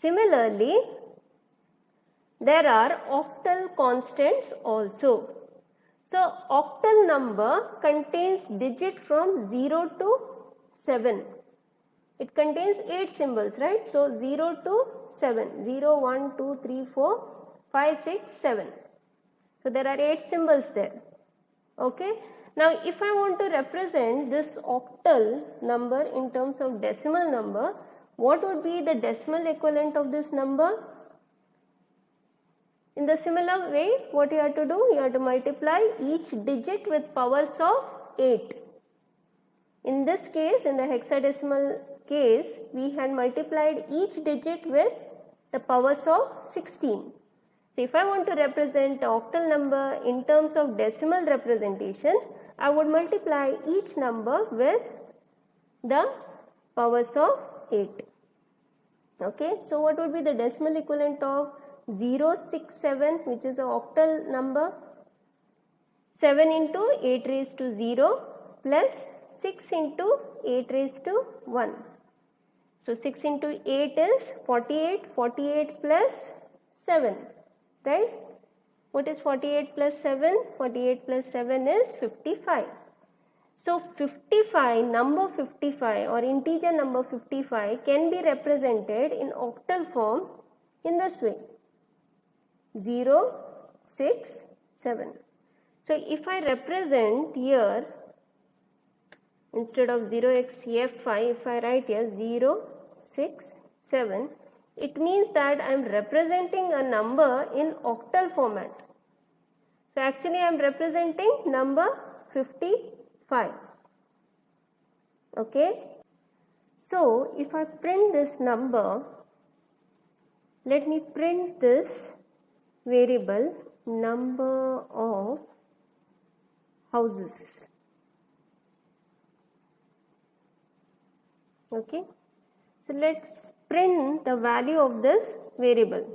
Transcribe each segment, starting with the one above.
Similarly, there are octal constants also. So, octal number contains digit from 0 to 7. It contains 8 symbols, right? So, 0 to 7, 0, 1, 2, 3, 4, 5, 6, 7. So, there are 8 symbols there. Okay. Now, if I want to represent this octal number in terms of decimal number, what would be the decimal equivalent of this number? In the similar way, what you have to do? You have to multiply each digit with powers of 8. In this case, in the hexadecimal case, we had multiplied each digit with the powers of 16. So, if I want to represent the octal number in terms of decimal representation, I would multiply each number with the powers of 8. Okay. So, what would be the decimal equivalent of 067, which is an octal number? 7 into 8 raised to 0 plus 6 into 8 raised to 1. So, 6 into 8 is 48, 48 plus 7, right? What is 48 plus 7? 48 plus 7 is 55. So, 55, number 55 or integer number 55 can be represented in octal form in this way: 0, 6, 7. So, if I represent here, instead of 0xF5, if I write here 0, 6, 7, it means that I am representing a number in octal format. So, actually I am representing number 55. Okay. So, if I print this number, let me print this variable number of houses. Okay. So, let us print the value of this variable.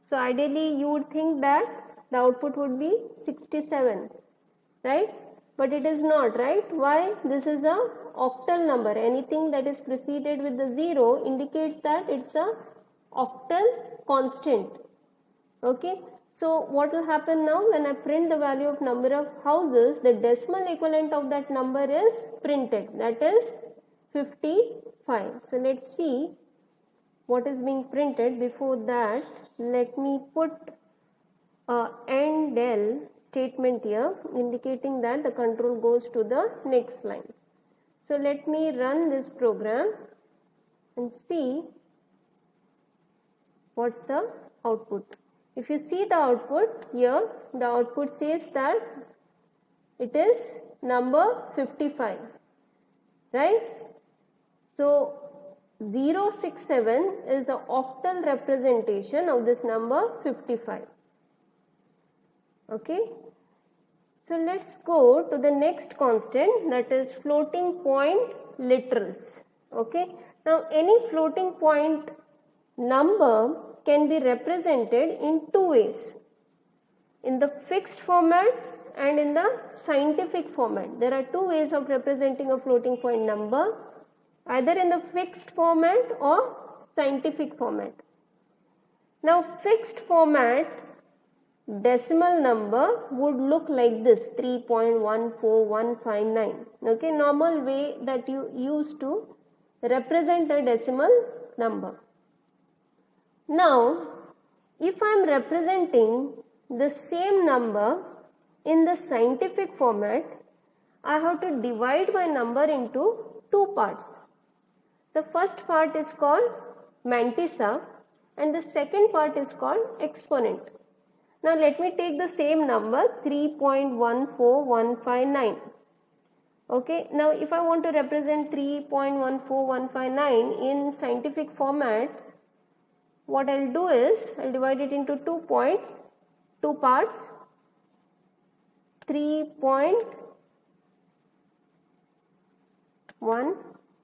So, ideally you would think that the output would be 67, right? But it is not, right? Why? This is a octal number. Anything that is preceded with the 0 indicates that it is a octal constant. Okay. So, what will happen now when I print the value of number of houses? The decimal equivalent of that number is printed, that is 55. So, let us see what is being printed. Before that, let me put a AND statement here indicating that the control goes to the next line. So, let me run this program and see what is the output. If you see the output here, the output says that it is number 55, right? So, 067 is the octal representation of this number 55. Okay. So, let us go to the next constant, that is floating point literals. Okay. Now, any floating point number can be represented in two ways: in the fixed format and in the scientific format. There are two ways of representing a floating point number, either in the fixed format or scientific format. Now, fixed format decimal number would look like this: 3.14159. Okay, normal way that you use to represent a decimal number. Now, if I am representing the same number in the scientific format, I have to divide my number into two parts. The first part is called mantissa and the second part is called exponent. Now, let me take the same number 3.14159. Okay. Now, if I want to represent 3.14159 in scientific format, what I will do is I will divide it into two parts. 3.1,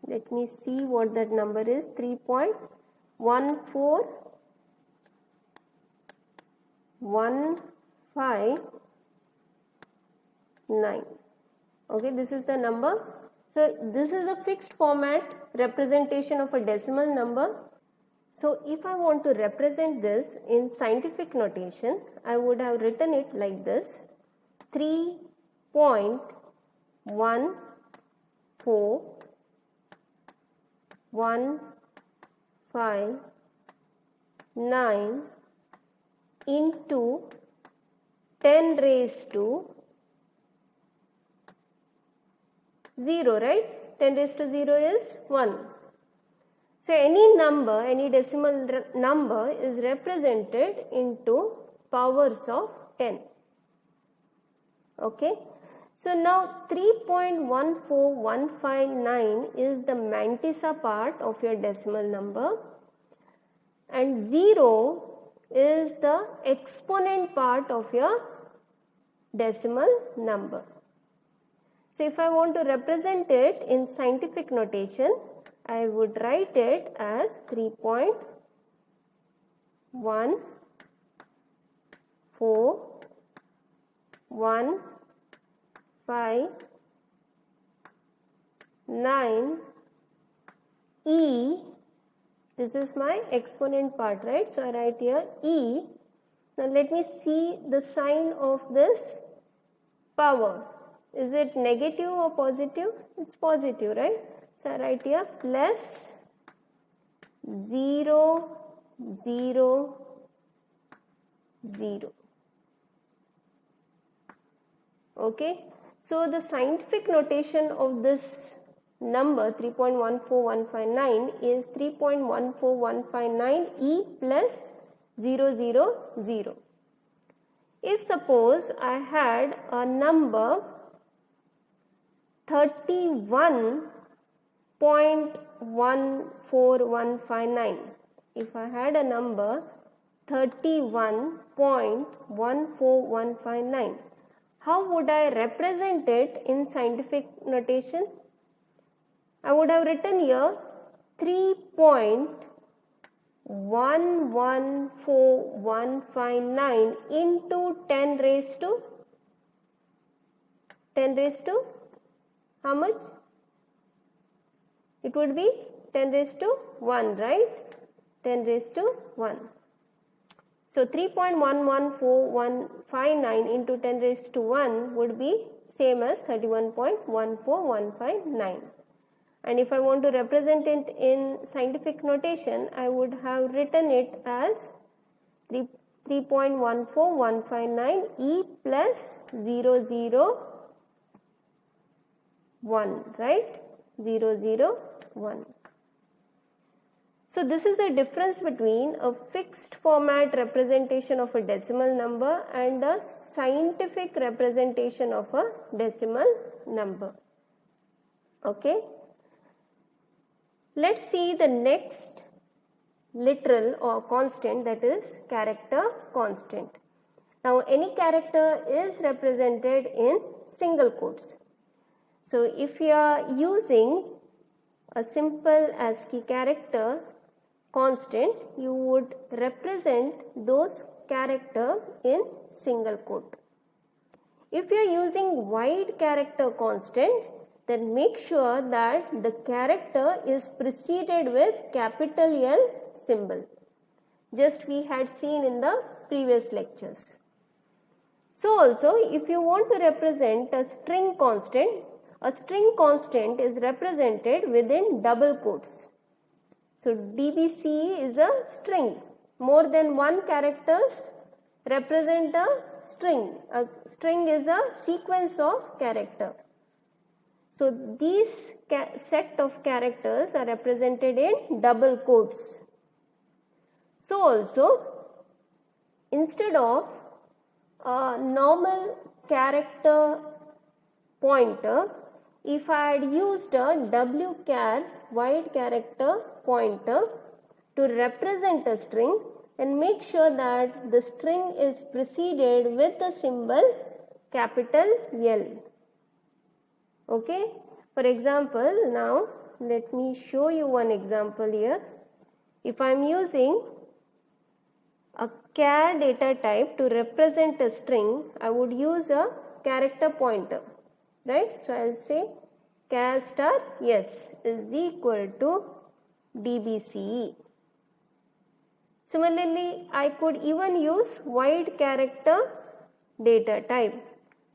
let me see what that number is, 3.14159. Okay, this is the number. So, this is a fixed format representation of a decimal number. So if I want to represent this in scientific notation, I would have written it like this: 3.1415 into 10 raised to 0, right? 10 raised to 0 is 1. So any number, any decimal number is represented into powers of 10. Okay. So now 3.14159 is the mantissa part of your decimal number, and 0 is the exponent part of your decimal number. So if I want to represent it in scientific notation, I would write it as 3.14159 E. This is my exponent part, right? So I write here E. Now let me see the sign of this power. Is it negative or positive? It's positive, right? So I write here plus 0, 0, 0. Okay. So the scientific notation of this number 3.14159 is 3.14159 E plus 0, 0, 0. If suppose I had a number 31.14159, if I had a number 31.14159, how would I represent it in scientific notation? I would have written here 3.11459 into 10 raised to how much? It would be 10 raised to 1, right? 10 raised to 1. So 3.11459 into 10 raised to 1 would be same as 31.14159. And if I want to represent it in scientific notation, I would have written it as 3.14159 E plus 0, 0, 1, right? 0, 0, 1. So this is the difference between a fixed format representation of a decimal number and a scientific representation of a decimal number. Okay. Let's see the next literal or constant, that is character constant. Now any character is represented in single quotes. So if you are using a simple ASCII character constant, you would represent those character in single quote. If you are using wide character constant, then make sure that the character is preceded with capital L symbol. Just we had seen in the previous lectures. So also if you want to represent a string constant is represented within double quotes. So DBC is a string. More than one characters represent a string. A string is a sequence of character. So these set of characters are represented in double quotes. So also instead of a normal character pointer, if I had used a wchar wide character pointer to represent a string, then make sure that the string is preceded with the symbol capital L. Okay. For example, now let me show you one example here. If I am using a char data type to represent a string, I would use a character pointer, right? So I will say char star yes is equal to DBCE. Similarly, I could even use wide character data type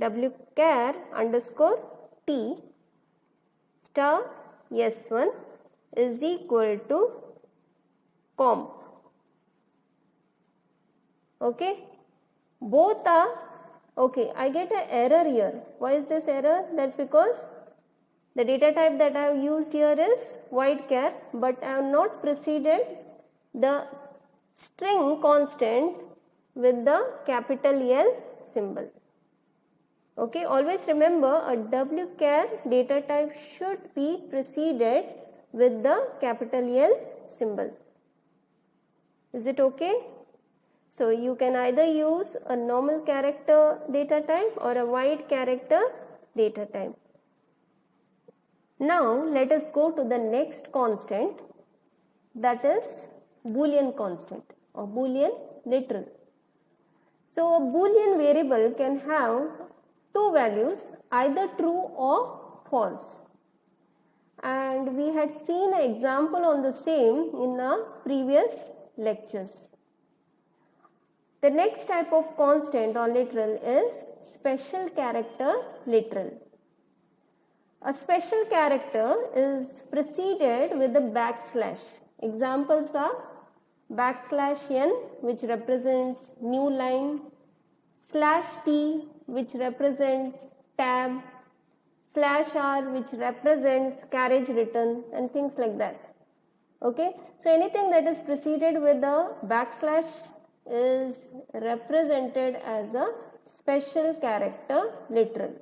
wchar underscore t star s1 is equal to comp. Okay, both are okay. I get an error here. Why is this error? That's because the data type that I have used here is wide-char, but I have not preceded the string constant with the capital L symbol. Okay, always remember a wchar data type should be preceded with the capital L symbol. Is it okay? So you can either use a normal character data type or a wide character data type. Now let us go to the next constant, that is Boolean constant or Boolean literal. So a Boolean variable can have two values, either true or false, and we had seen an example on the same in our previous lectures. The next type of constant or literal is special character literal. A special character is preceded with a backslash. Examples are \n, which represents new line, /t, which represents tab, /r, which represents carriage return, and things like that. Okay, so anything that is preceded with a backslash is represented as a special character literal.